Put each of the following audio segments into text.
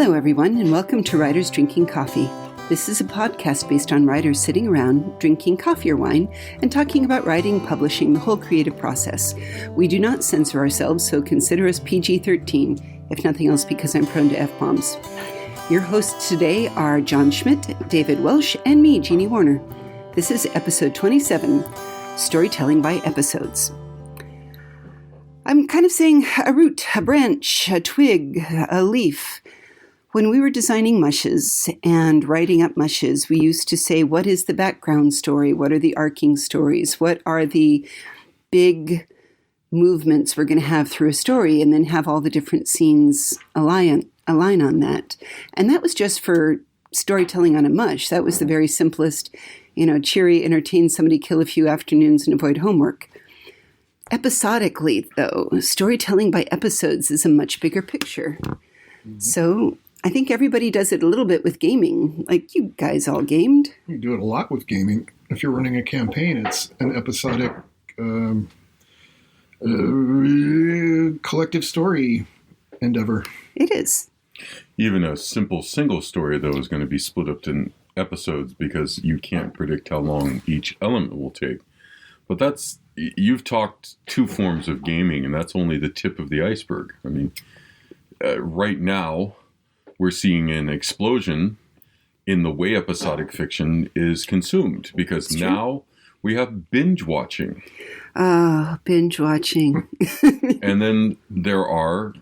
Hello, everyone, and welcome to Writers Drinking Coffee. This is a podcast based on writers sitting around, drinking coffee or wine, and talking about writing, publishing, the whole creative process. We do not censor ourselves, so consider us PG-13, if nothing else because I'm prone to F-bombs. Your hosts today are John Schmidt, David Welsh, and me, Jeannie Warner. This is episode 27, Storytelling by Episodes. I'm kind of saying a root, a branch, a twig, a leaf. When we were designing mushes and writing up mushes, we used to say, what is the background story? What are the arcing stories? What are the big movements we're going to have through a story? And then have all the different scenes align on that. And that was just for storytelling on a mush. That was the very simplest, cheery, entertain somebody, kill a few afternoons, and avoid homework. Episodically, though, storytelling by episodes is a much bigger picture. Mm-hmm. So I think everybody does it a little bit with gaming. Like, you guys all gamed. You do it a lot with gaming. If you're running a campaign, it's an episodic collective story endeavor. It is. Even a simple single story, though, is going to be split up in episodes because you can't predict how long each element will take. But you've talked two forms of gaming, and that's only the tip of the iceberg. I mean, right now, we're seeing an explosion in the way episodic fiction is consumed because now we have binge watching. Binge watching. And then there are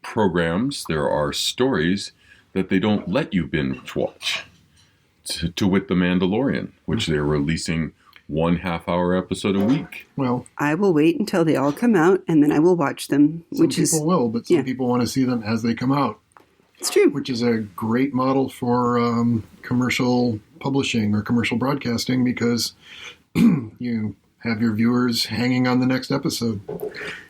programs, there are stories that they don't let you binge watch. To wit, The Mandalorian, which they're releasing 1 half-hour episode a week. Well, I will wait until they all come out, and then I will watch them. Some people will, but some people want to see them as they come out. It's true. Which is a great model for commercial publishing or commercial broadcasting because you have your viewers hanging on the next episode.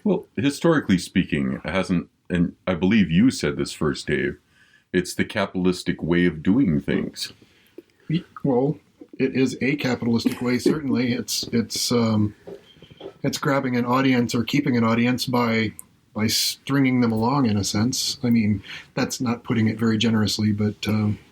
Well, historically speaking, it hasn't, and I believe you said this first, Dave, it's the capitalistic way of doing things. Well, it is a capitalistic way, certainly. It's grabbing an audience or keeping an audience by stringing them along, in a sense. I mean, that's not putting it very generously, but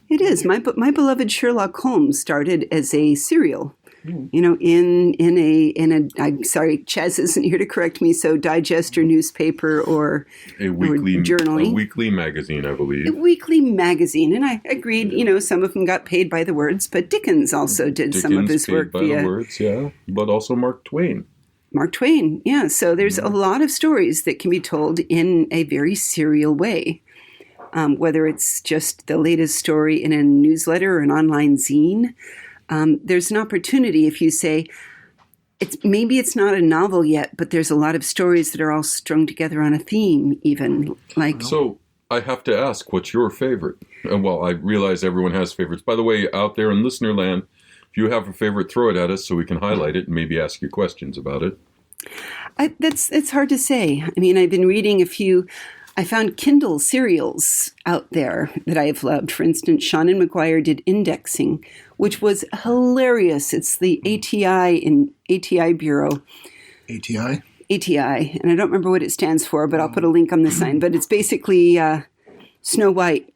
it is. My beloved Sherlock Holmes started as a serial. In a. I'm sorry, Chaz isn't here to correct me. So digest or newspaper or a weekly journaling, a weekly magazine, I believe. A weekly magazine, and I agreed. Some of them got paid by the words, but Dickens also did some of his work by the words, yeah. But also Mark Twain. Mark Twain, yeah. So there's a lot of stories that can be told in a very serial way. Whether it's just the latest story in a newsletter or an online zine. There's an opportunity if you say, maybe it's not a novel yet, but there's a lot of stories that are all strung together on a theme, even. So I have to ask, what's your favorite? Well, I realize everyone has favorites. By the way, out there in listener land, if you have a favorite, throw it at us so we can highlight it and maybe ask you questions about it. It's hard to say. I mean, I've been reading a few. I found Kindle serials out there that I have loved. For instance, Seanan McGuire did Indexing, which was hilarious. It's the ATI Bureau. ATI? ATI. And I don't remember what it stands for, but I'll put a link on the sign. But it's basically Snow White.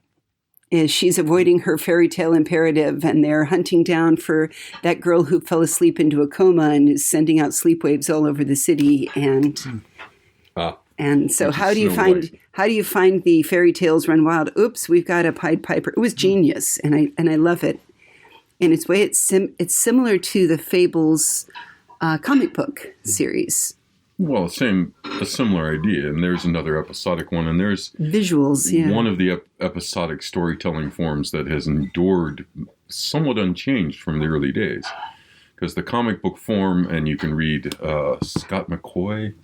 She's avoiding her fairy tale imperative, and they're hunting down for that girl who fell asleep into a coma and is sending out sleep waves all over the city. And so how do you find the fairy tales run wild? Oops, we've got a Pied Piper. It was genius, and I love it. In its way, it's similar to the Fables comic book series. Well, a similar idea, and there's another episodic one, and there's visuals. Yeah, one of the episodic storytelling forms that has endured somewhat unchanged from the early days, because the comic book form, and you can read Scott McCoy.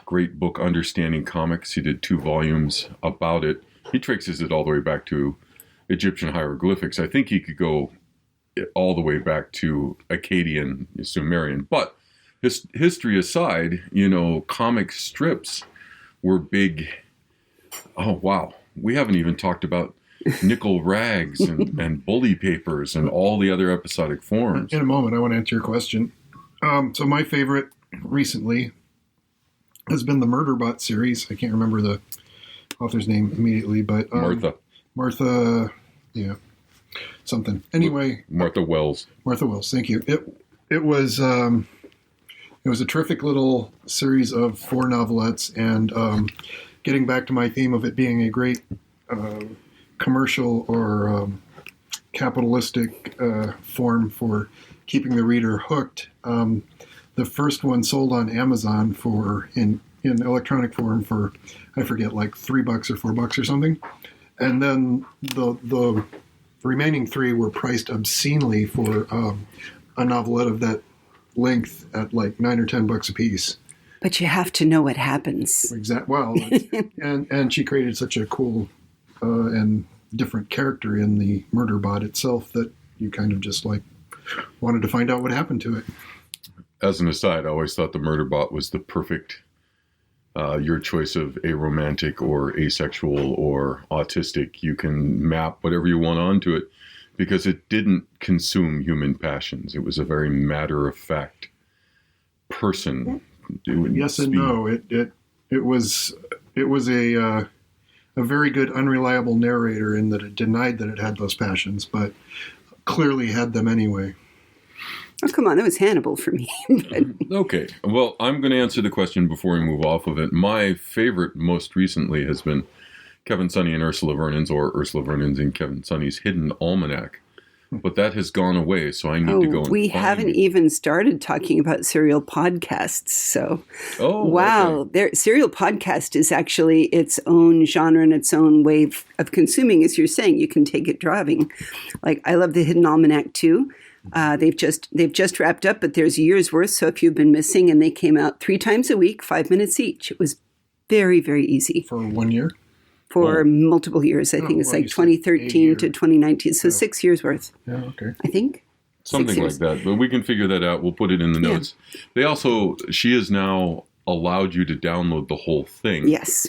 Great book, Understanding Comics. He did 2 volumes about it. He traces it all the way back to Egyptian hieroglyphics. I think he could go all the way back to Akkadian Sumerian. But history aside, comic strips were big. Oh, wow. We haven't even talked about nickel rags and bully papers and all the other episodic forms. In a moment, I want to answer your question. So my favorite recently has been the Murderbot series. I can't remember the author's name immediately, but Martha, yeah, something. Anyway, Martha Wells. Martha Wells. Thank you. It was a terrific little series of 4 novelettes, and getting back to my theme of it being a great commercial or capitalistic form for keeping the reader hooked. The first one sold on Amazon in electronic form for, I forget, like $3 or $4 or something. And then the remaining 3 were priced obscenely for a novelette of that length at like $9 or $10 a piece. But you have to know what happens. Well, and she created such a cool and different character in the murder bot itself that you kind of just like wanted to find out what happened to it. As an aside, I always thought the murder bot was the perfect your choice of aromantic or asexual or autistic. You can map whatever you want onto it because it didn't consume human passions. It was a very matter-of-fact person. Yes and no. It was a very good unreliable narrator in that it denied that it had those passions, but clearly had them anyway. Oh, come on. That was Hannibal for me. Okay. Well, I'm going to answer the question before we move off of it. My favorite most recently has been Kevin Sonney and Ursula Vernon's, or Ursula Vernon's and Kevin Sonney's Hidden Almanac. But that has gone away, so I need to go and we find haven't it. even started talking about serial podcasts. So, wow. Okay. Serial podcast is actually its own genre and its own way of consuming. As you're saying, you can take it driving. Like, I love the Hidden Almanac too. They've just wrapped up, but there's a year's worth. So if you've been missing, and they came out 3 times a week, 5 minutes each. It was very, very easy. For 1 year? For multiple years. I think it's like 2013 to 2019. So 6 years worth. Yeah, okay. I think. Something like that. But we can figure that out. We'll put it in the notes. Yeah. She has now allowed you to download the whole thing. Yes.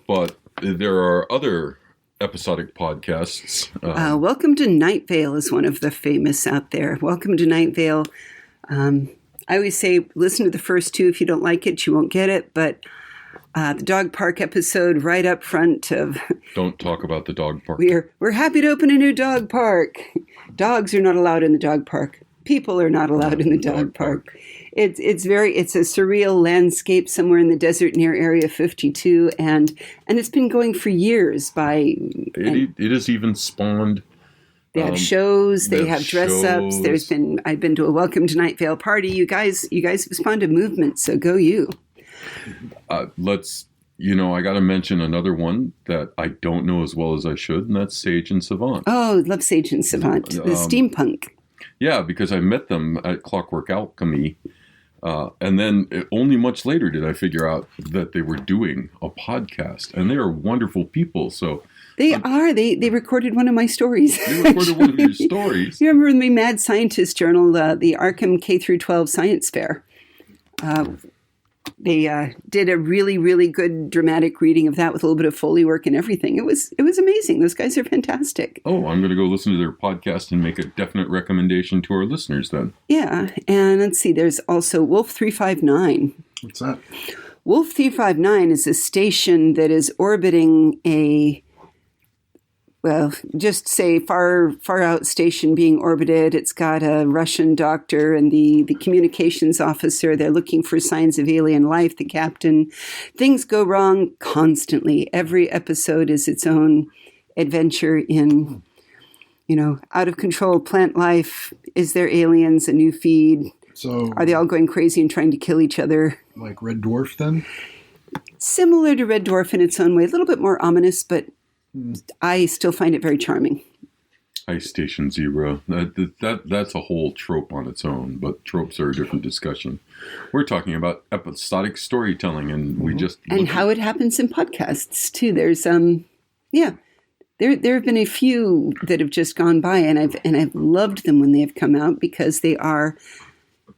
But there are other episodic podcasts. Welcome to Night Vale is one of the famous out there. Welcome to Night Vale. I always say, listen to the first 2. If you don't like it, you won't get it. But the dog park episode right up front of... Don't talk about the dog park. We're happy to open a new dog park. Dogs are not allowed in the dog park. People are not allowed in the dog park. It's a surreal landscape somewhere in the desert near Area 52, and it's been going for years. It has even spawned. They have shows. They have dress ups. I've been to a Welcome to Night Vale party. You guys have spawned a movement. So go you. I got to mention another one that I don't know as well as I should, and that's Sage and Savant. Oh, love Sage and Savant. The steampunk. Yeah, because I met them at Clockwork Alchemy, and then only much later did I figure out that they were doing a podcast, and they are wonderful people. So they are. They recorded one of my stories. They recorded one of your stories. You remember the Mad Scientist Journal, the Arkham K-12 Science Fair? They did a really, really good dramatic reading of that with a little bit of Foley work and everything. It was amazing. Those guys are fantastic. Oh, I'm going to go listen to their podcast and make a definite recommendation to our listeners then. Yeah, and let's see. There's also Wolf 359. What's that? Wolf 359 is a station that is orbiting just say far out station being orbited. It's got a Russian doctor and the communications officer. They're looking for signs of alien life, the captain. Things go wrong constantly. Every episode is its own adventure in, out of control plant life. Is there aliens, a new feed? So are they all going crazy and trying to kill each other? Like Red Dwarf then? Similar to Red Dwarf in its own way. A little bit more ominous, but I still find it very charming. Ice Station Zero. That's a whole trope on its own, but tropes are a different discussion. We're talking about episodic storytelling, and we just... And how it happens in podcasts, too. There's, There have been a few that have just gone by, and I've loved them when they have come out because they are...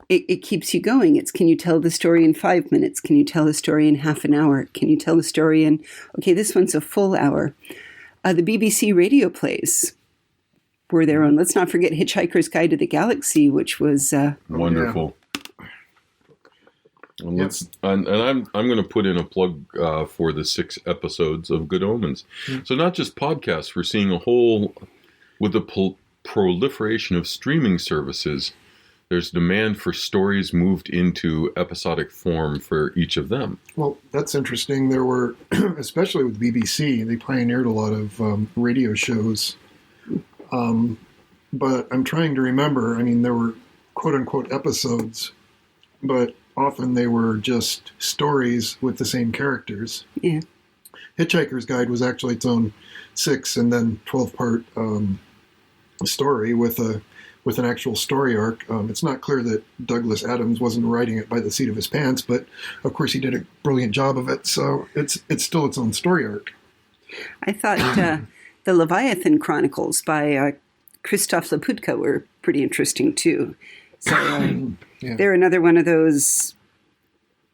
It keeps you going. It's, can you tell the story in 5 minutes? Can you tell the story in half an hour? Can you tell the story in, okay, this one's a full hour. The BBC radio plays were their own. Let's not forget Hitchhiker's Guide to the Galaxy, which was... wonderful. Well, and I'm going to put in a plug for the 6 episodes of Good Omens. So not just podcasts, we're seeing with the proliferation of streaming services, there's demand for stories moved into episodic form for each of them. Well, that's interesting. There were, especially with BBC, they pioneered a lot of radio shows. But I'm trying to remember, I mean, there were quote-unquote episodes, but often they were just stories with the same characters. Yeah. Hitchhiker's Guide was actually its own 6 and then 12-part story with an actual story arc. It's not clear that Douglas Adams wasn't writing it by the seat of his pants, but of course he did a brilliant job of it, so it's still its own story arc. I thought the Leviathan Chronicles by Christoph Laputka were pretty interesting too. So Yeah. they're another one of those,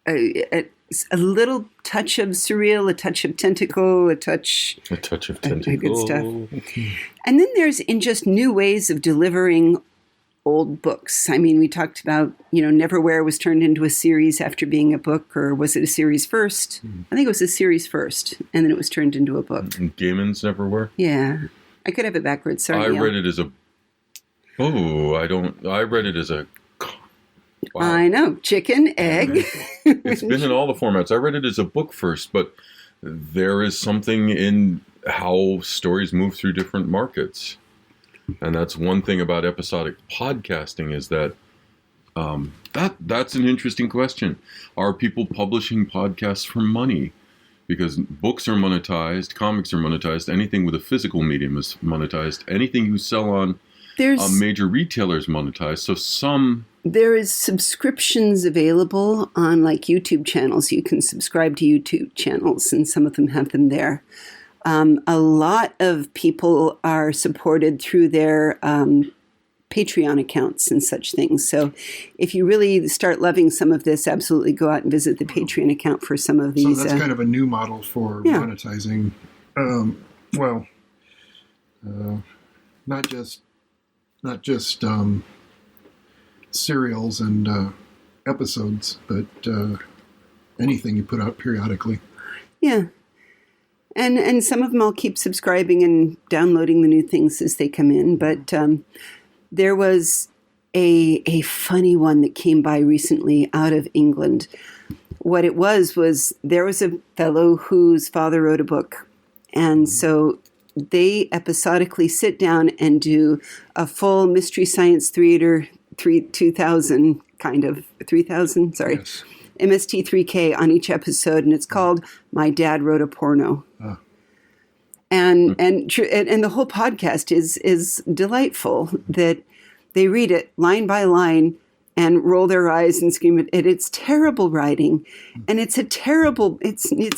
a little touch of surreal, a touch of tentacle, a touch of tentacle. good stuff. And then there's in just new ways of delivering old books. I mean, we talked about, Neverwhere was turned into a series after being a book, or was it a series first? I think it was a series first, and then it was turned into a book. Gaiman's Neverwhere? Yeah. I could have it backwards. Sorry. I read it as a... I read it as a... Wow. I know. Chicken, egg. It's been in all the formats. I read it as a book first, but there is something in how stories move through different markets. And that's one thing about episodic podcasting is that that's an interesting question. Are people publishing podcasts for money? Because books are monetized, comics are monetized, anything with a physical medium is monetized, anything you sell on major retailers monetized. So there is subscriptions available on like YouTube channels. You can subscribe to YouTube channels, and some of them have them there. A lot of people are supported through their Patreon accounts and such things. So if you really start loving some of this, absolutely go out and visit the Patreon account for some of these. So that's kind of a new model for monetizing. Not just serials and episodes, but anything you put out periodically. Yeah. And some of them I'll keep subscribing and downloading the new things as they come in. But there was a funny one that came by recently out of England. What it was there was a fellow whose father wrote a book. And so they episodically sit down and do a full Mystery Science Theater 2000 kind of, 3000, sorry. Yes. MST3K on each episode, and it's called "My Dad Wrote a Porno," and the whole podcast is delightful. That they read it line by line and roll their eyes and scream at it. It's terrible writing, and it's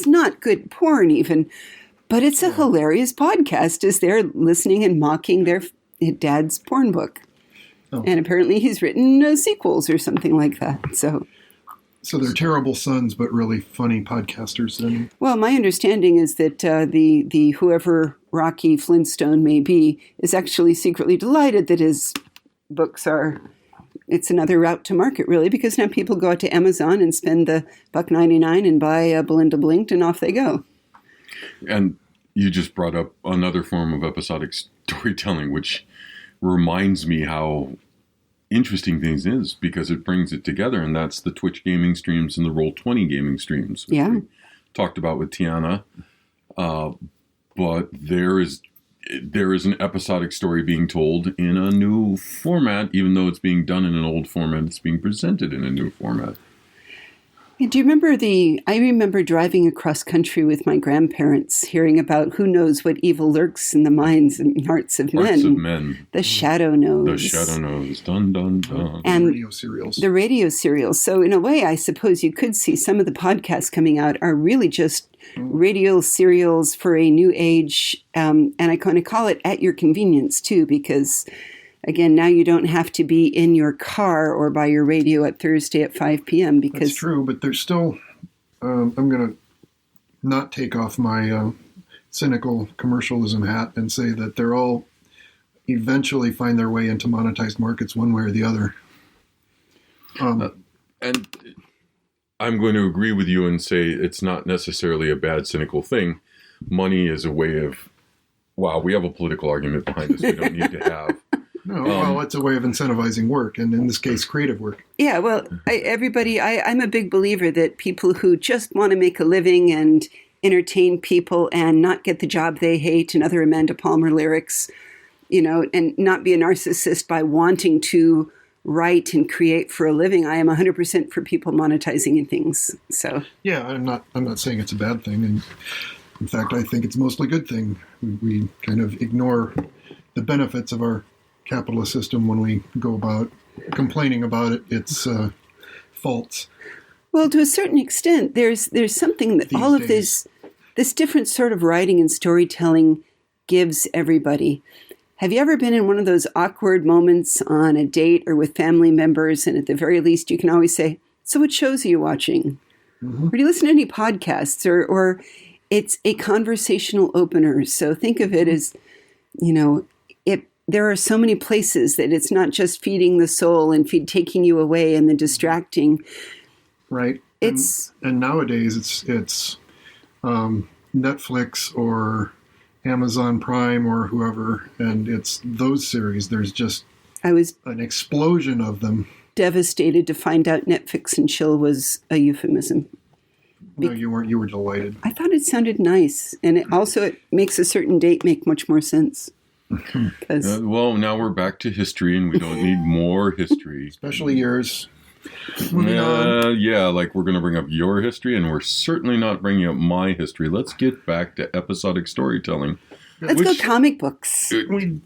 not good porn even, but it's a hilarious podcast as they're listening and mocking their dad's porn book, and apparently he's written sequels or something like that. So they're terrible sons, but really funny podcasters. Then, well, my understanding is that the whoever Rocky Flintstone may be is actually secretly delighted that his books are. It's another route to market, really, because now people go out to Amazon and spend the $1.99 and buy Belinda Blinked, and off they go. And you just brought up another form of episodic storytelling, which reminds me how interesting things is, because it brings it together, and that's the Twitch gaming streams and the Roll20 gaming streams, which we talked about with Tiana. But there is an episodic story being told in a new format, even though it's being done in an old format. It's being presented in a new format. Do you remember I remember driving across country with my grandparents, hearing about who knows what evil lurks in the minds and hearts of men. The Shadow Knows. The Shadow Knows. Dun, dun, dun. And the radio serials. So in a way, I suppose you could see some of the podcasts coming out are really just radio serials for a new age. And I kind of call it at your convenience, too, because... Again, now you don't have to be in your car or by your radio at Thursday at 5 p.m. because... That's true, but there's still... I'm going to not take off my cynical commercialism hat and say that they're all eventually find their way into monetized markets one way or the other. And I'm going to agree with you and say it's not necessarily a bad, cynical thing. Money is a way of, wow, we have a political argument behind this we don't need to have. No, well, it's a way of incentivizing work, and in this case, creative work. Yeah, well, I'm a big believer that people who just want to make a living and entertain people and not get the job they hate and other Amanda Palmer lyrics, and not be a narcissist by wanting to write and create for a living. I am 100% for people monetizing and things. So yeah, I'm not saying it's a bad thing, and in fact, I think it's mostly a good thing. We kind of ignore the benefits of our capitalist system when we go about complaining about its faults. Well, to a certain extent, there's something that all of this different sort of writing and storytelling gives everybody. Have you ever been in one of those awkward moments on a date or with family members, and at the very least, you can always say, "So what shows are you watching?" Mm-hmm. Or do you listen to any podcasts? Or it's a conversational opener. So think of it as, there are so many places that it's not just feeding the soul and taking you away and then distracting. Right. And nowadays it's Netflix or Amazon Prime or whoever, and it's those series. There's just an explosion of them. Devastated to find out Netflix and chill was a euphemism. No, you weren't. You were delighted. I thought it sounded nice, and it makes a certain date make much more sense. Well, now we're back to history, and we don't need more history. Especially yours. Yeah, like we're going to bring up your history, and we're certainly not bringing up my history. Let's get back to episodic storytelling. Let's go comic books. John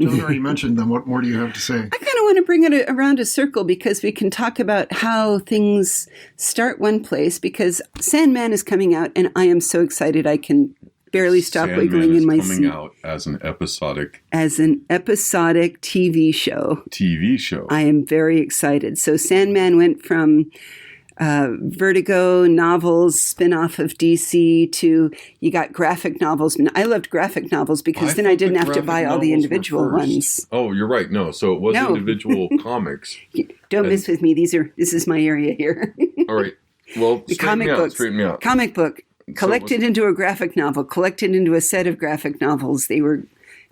already mentioned them. What more do you have to say? I kind of want to bring it around a circle because we can talk about how things start one place, because Sandman is coming out, and I am so excited I can barely stop wiggling in my seat. Coming out as an episodic TV show. TV show. I am very excited. So Sandman went from Vertigo novels, spin-off of DC, to you got graphic novels. And I loved graphic novels because then I didn't have to buy all the individual ones. Oh, you're right. No, so it was individual comics. Don't mess with me. This is my area here. All right. Well, straighten me out. Comic book. Collected into a graphic novel, collected into a set of graphic novels. They were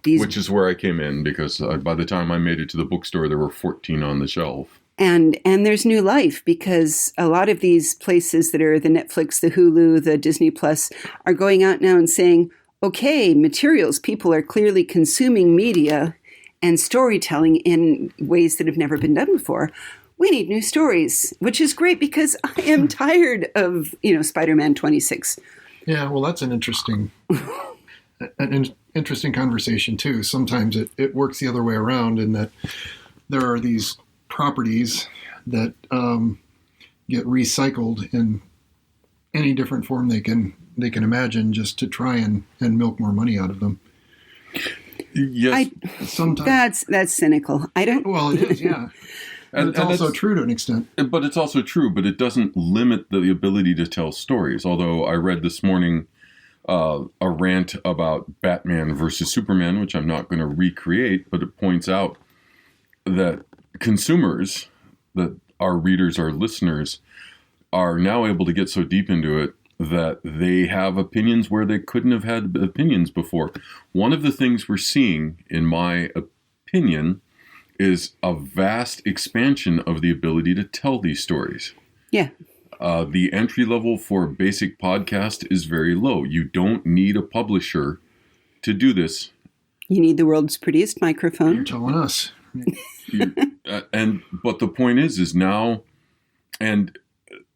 these. Which is where I came in, because by the time I made it to the bookstore, there were 14 on the shelf. And there's new life, because a lot of these places that are the Netflix, the Hulu, the Disney Plus are going out now and saying, okay, materials, people are clearly consuming media and storytelling in ways that have never been done before. We need new stories, which is great because I am tired of, Spider-Man 26. Yeah, well, that's an interesting conversation, too. Sometimes it works the other way around, in that there are these properties that get recycled in any different form they can imagine, just to try and milk more money out of them. Yes, sometimes that's cynical. I don't. Well, it is, yeah. And it's also true to an extent. But it's also true, but it doesn't limit the ability to tell stories. Although I read this morning a rant about Batman versus Superman, which I'm not going to recreate, but it points out that consumers, that our readers, our listeners, are now able to get so deep into it that they have opinions where they couldn't have had opinions before. One of the things we're seeing, in my opinion, is a vast expansion of the ability to tell these stories. Yeah. The entry level for a basic podcast is very low. You don't need a publisher to do this. You need the world's prettiest microphone. You're telling us. But the point is now, and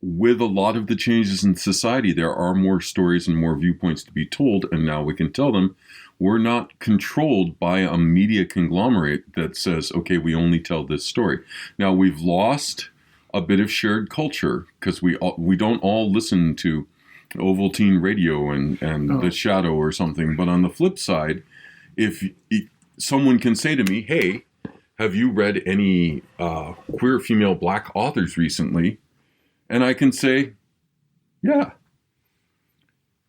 with a lot of the changes in society, there are more stories and more viewpoints to be told, and now we can tell them. We're not controlled by a media conglomerate that says, okay, we only tell this story. Now, we've lost a bit of shared culture because we don't all listen to Ovaltine Radio and The Shadow or something. But on the flip side, if someone can say to me, hey, have you read any queer female black authors recently? And I can say, yeah.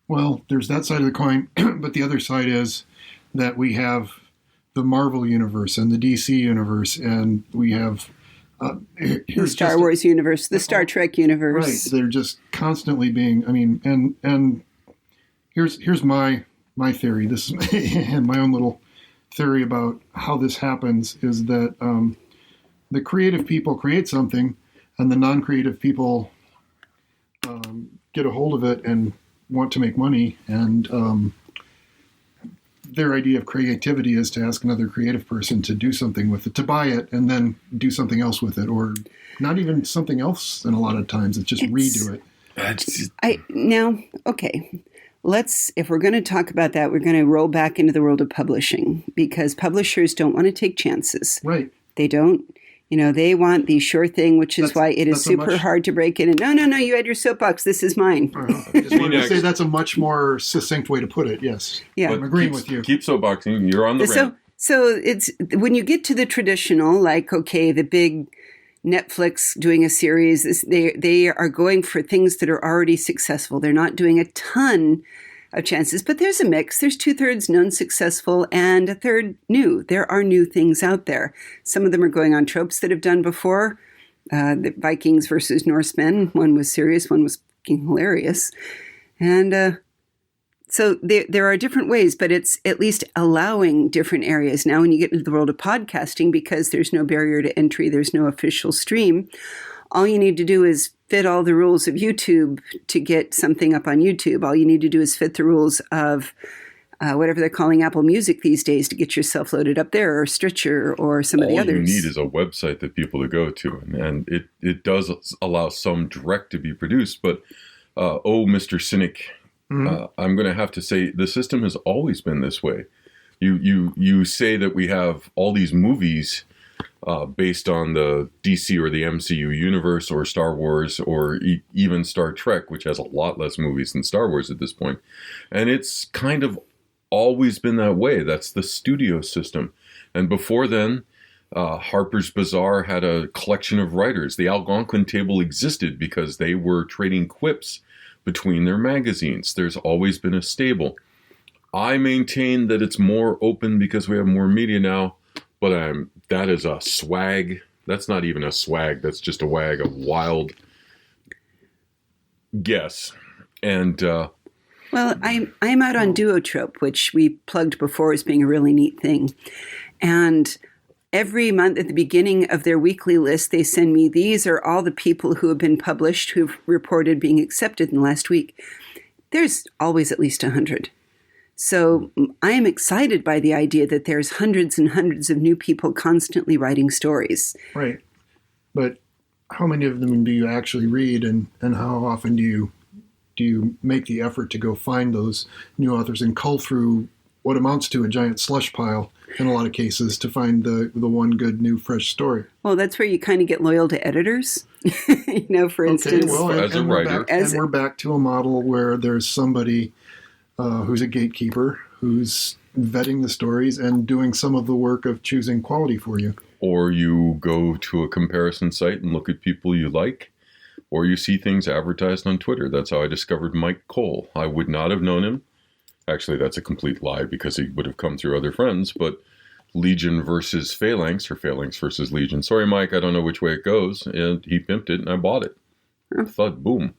Well, there's that side of the coin, but the other side is that we have the Marvel universe and the DC universe, and we have The here's Star just Wars universe, the Star Trek universe. right. They're just constantly being. I mean, and here's my theory. This is my own little theory about how this happens is that the creative people create something, and the non-creative people get a hold of it and want to make money, and their idea of creativity is to ask another creative person to do something with it, to buy it, and then do something else with it, or not even something else. And a lot of times, it's just redo it. Okay. If we're going to talk about that, we're going to roll back into the world of publishing, because publishers don't want to take chances. Right. They don't. They want the sure thing, which is why it is super hard to break in. And no, you had your soapbox. This is mine. I just wanted to say that's a much more succinct way to put it. Yes. Yeah. I'm agreeing with you. Keep soapboxing. You're on the ramp. So it's when you get to the traditional, like, okay, the big Netflix doing a series, they are going for things that are already successful. They're not doing a ton of chances, but there's a mix. There's 2/3 known successful and a third new. There are new things out there. Some of them are going on tropes that have done before. The Vikings versus Norsemen. One was serious, one was fucking hilarious. And so there are different ways, but it's at least allowing different areas. Now, when you get into the world of podcasting, because there's no barrier to entry, there's no official stream, all you need to do is fit all the rules of YouTube to get something up on YouTube. All you need to do is fit the rules of whatever they're calling Apple Music these days to get yourself loaded up there, or Stitcher, or some of the others. All you need is a website that people to go to, and it does allow some direct to be produced. But Mr. Cynic, I'm going to have to say the system has always been this way. You say that we have all these movies based on the DC or the MCU universe, or Star Wars, or even Star Trek, which has a lot less movies than Star Wars at this point. And it's kind of always been that way. That's the studio system. And before then, Harper's Bazaar had a collection of writers. The Algonquin table existed because they were trading quips between their magazines. There's always been a stable. I maintain that it's more open because we have more media now, but that is a swag. That's not even a swag. That's just a wag, a wild guess. And well, I'm out on Duotrope, which we plugged before as being a really neat thing. And every month at the beginning of their weekly list, they send me, these are all the people who have been published, who've reported being accepted in the last week. There's always at least 100. So I am excited by the idea that there's hundreds and hundreds of new people constantly writing stories. Right. But how many of them do you actually read, and how often do you make the effort to go find those new authors and cull through what amounts to a giant slush pile in a lot of cases to find the one good new fresh story? Well, that's where you kind of get loyal to editors. For instance. Okay, well, as a writer. We're back to a model where there's somebody who's a gatekeeper, who's vetting the stories and doing some of the work of choosing quality for you. Or you go to a comparison site and look at people you like, or you see things advertised on Twitter. That's how I discovered Mike Cole. I would not have known him. Actually, that's a complete lie because he would have come through other friends, but Legion versus Phalanx, or Phalanx versus Legion. Sorry, Mike, I don't know which way it goes. And he pimped it and I bought it. Thud, boom.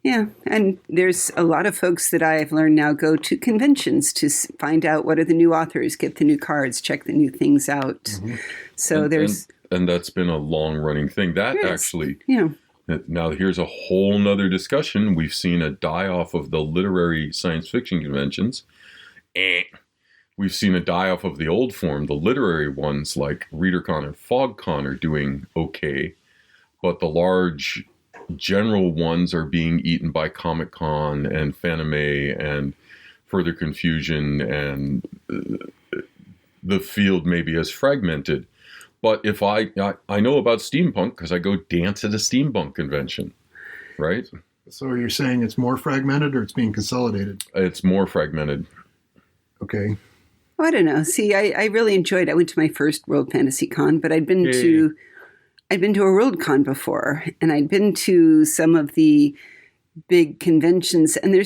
Yeah, and there's a lot of folks that I've learned now go to conventions to find out what are the new authors, get the new cards, check the new things out. Mm-hmm. So and that's been a long-running thing. That actually, now here's a whole nother discussion. We've seen a die-off of the literary science fiction conventions. We've seen a die-off of the old form. The literary ones like ReaderCon and FogCon are doing okay, but the large general ones are being eaten by Comic-Con and Fanime and Further Confusion, and the field maybe is fragmented. But if I know about steampunk because I go dance at a steampunk convention, right? So you're saying it's more fragmented or it's being consolidated? It's more fragmented. Okay. Well, I don't know. See, I really enjoyed it. I went to my first World Fantasy Con, but I'd been to a Worldcon before, and I'd been to some of the big conventions, and they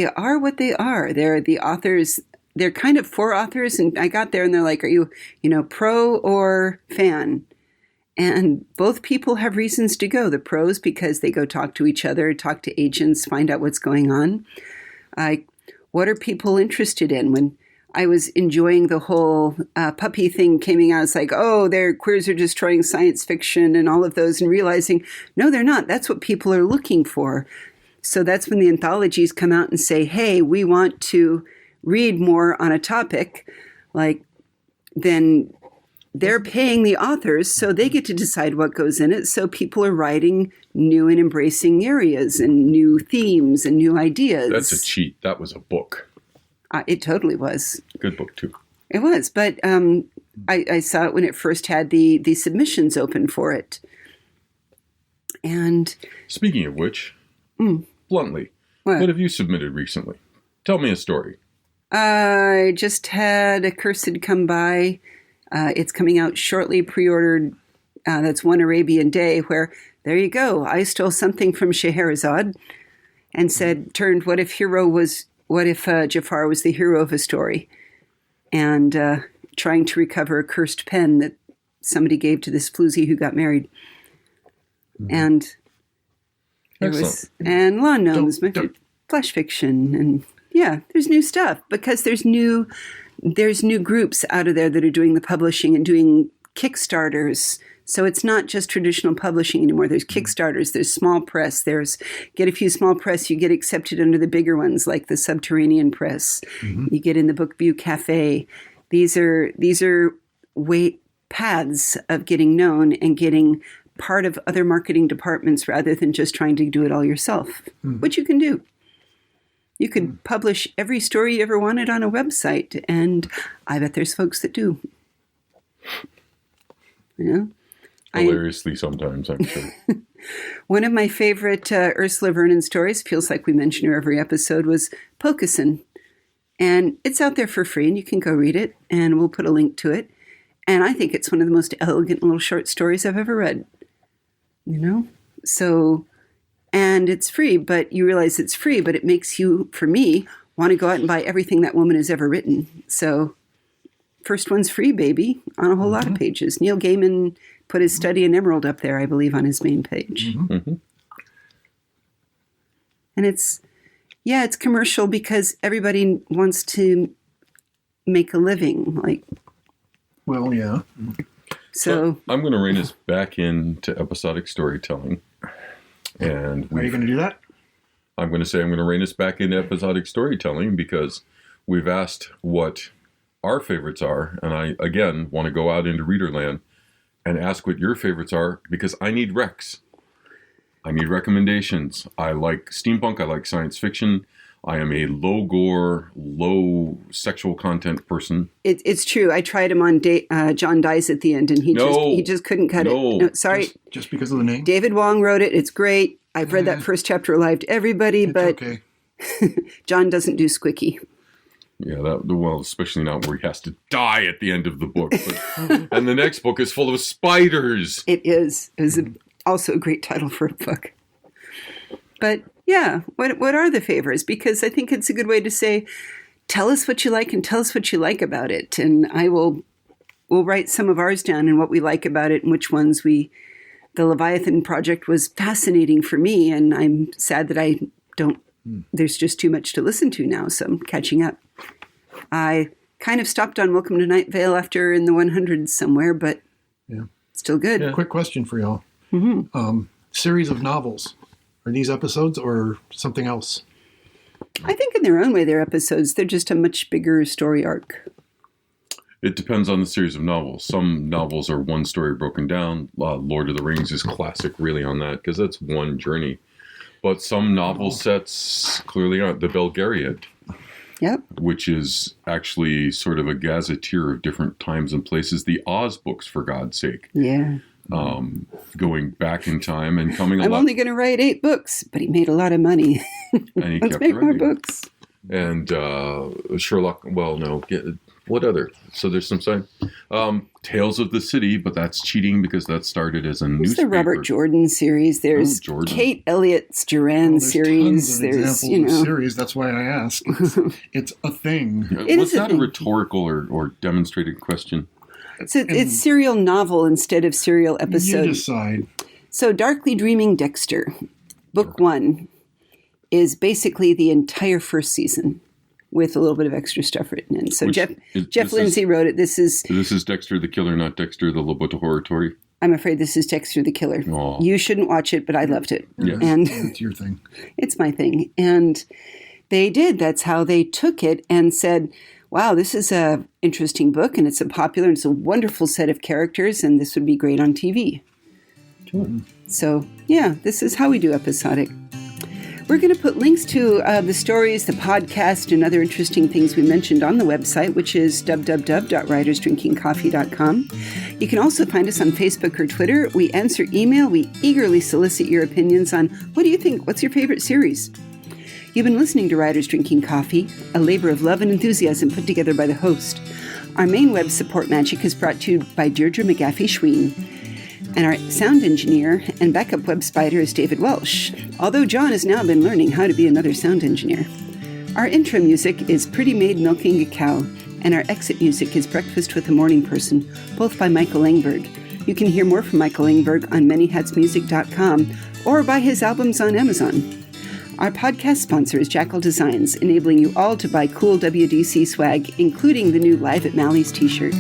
are what they are. They're the authors they're kind of for authors. And I got there and they're like, are you, pro or fan? And both people have reasons to go. The pros, because they go talk to each other, talk to agents, find out what's going on. What are people interested in? When I was enjoying the whole puppy thing came out, it's like, oh, queers are destroying science fiction and all of those, and realizing, no, they're not. That's what people are looking for. So that's when the anthologies come out and say, hey, we want to read more on a topic, then they're paying the authors, so they get to decide what goes in it. So people are writing new and embracing areas and new themes and new ideas. That's a cheat. That was a book. It totally was. Good book, too. It was, but I saw it when it first had the submissions open for it. And speaking of which, bluntly, what have you submitted recently? Tell me a story. I just had Accursed come by. It's coming out shortly, pre-ordered. That's One Arabian Day, where, there you go, I stole something from Scheherazade and said, what if Jafar was the hero of a story? And trying to recover a cursed pen that somebody gave to this floozy who got married. And there was, and Lawn Gnomes, flash fiction, and yeah, there's new stuff, because there's new groups out of there that are doing the publishing and doing Kickstarters. So it's not just traditional publishing anymore. There's Kickstarters, there's small press, get a few small press, you get accepted under the bigger ones like the Subterranean Press. You get in the Bookview Cafe. These are paths of getting known and getting part of other marketing departments rather than just trying to do it all yourself, which you can do. You could publish every story you ever wanted on a website, and I bet there's folks that do. Hilariously sometimes, I'm sure. One of my favorite Ursula Vernon stories, feels like we mention her every episode, was Pokuson. And it's out there for free, and you can go read it, and we'll put a link to it. And I think it's one of the most elegant little short stories I've ever read. So... And it's free, but you realize it's free, but it makes you, for me, want to go out and buy everything that woman has ever written. So first one's free, baby, on a whole lot of pages. Neil Gaiman put his Study in Emerald up there, I believe, on his main page. And it's commercial because everybody wants to make a living. Well, yeah. So I'm going to rein us back into episodic storytelling. And are you going to do that? I'm going to rein us back into episodic storytelling because we've asked what our favorites are. And I, again, want to go out into Readerland and ask what your favorites are because I need recs. I need recommendations. I like steampunk. I like science fiction. I am a low gore, low sexual content person. It's true. I tried him on John Dies at the End, and he just couldn't cut it. No, sorry. Just because of the name? David Wong wrote it. It's great. I've read that first chapter live to everybody, but okay. John doesn't do squicky. Yeah, especially not where he has to die at the end of the book. But, and the next book is full of spiders. It is. It was also a great title for a book. But yeah, what are the favors? Because I think it's a good way to say, tell us what you like and tell us what you like about it. And we'll write some of ours down and what we like about it and which ones the Leviathan Project was fascinating for me. And I'm sad that there's just too much to listen to now. So I'm catching up. I kind of stopped on Welcome to Night Vale after in the 100s somewhere, but still good. Yeah. Quick question for y'all. Series of novels. Are these episodes or something else? I think in their own way they're episodes. They're just a much bigger story arc. It depends on the series of novels. Some novels are one story broken down. Lord of the Rings is classic really on that because that's one journey. But some novel sets clearly aren't. The Belgariad, which is actually sort of a gazetteer of different times and places. The Oz books, for God's sake. Yeah. Going back in time and coming. I'm only going to write 8 books, but he made a lot of money. And he Let's kept make writing. more books. And Sherlock. Well, no, What other? So there's some side. Tales of the City, but that's cheating because that started as a There's newspaper. the Robert Jordan series. There's Jordan. Kate Elliott's Duran There's series. tons of There's, examples of series. That's why I ask. It's a thing. It Was is a that a thing. rhetorical or demonstrated question? it's serial novel instead of serial You episode. decide. So Darkly Dreaming Dexter, book 1, is basically the entire first season with a little bit of extra stuff written in. So Which Jeff this Lindsay wrote it. This is, Is Dexter the Killer, not Dexter the Laboratory? I'm afraid this is Dexter the Killer. Aw. You shouldn't watch it, but I loved it. Yes. And It's your thing. it's my thing. And they did. That's how they took it and said, wow, this is a interesting book and it's a popular, it's a wonderful set of characters and this would be great on TV. So, yeah, this is how we do episodic. We're going to put links to the stories, the podcast, and other interesting things we mentioned on the website, which is www.writersdrinkingcoffee.com. You can also find us on Facebook or Twitter. We answer email. We eagerly solicit your opinions on what do you think? What's your favorite series? You've been listening to Writers Drinking Coffee, a labor of love and enthusiasm put together by the host. Our main web support magic is brought to you by Deirdre McGaffey-Schween. And our sound engineer and backup web spider is David Welsh, although John has now been learning how to be another sound engineer. Our intro music is Pretty Maid Milking a Cow, and our exit music is Breakfast with a Morning Person, both by Michael Engberg. You can hear more from Michael Engberg on manyhatsmusic.com or buy his albums on Amazon. Our podcast sponsor is Jackal Designs, enabling you all to buy cool WDC swag, including the new Live at Mally's t-shirt.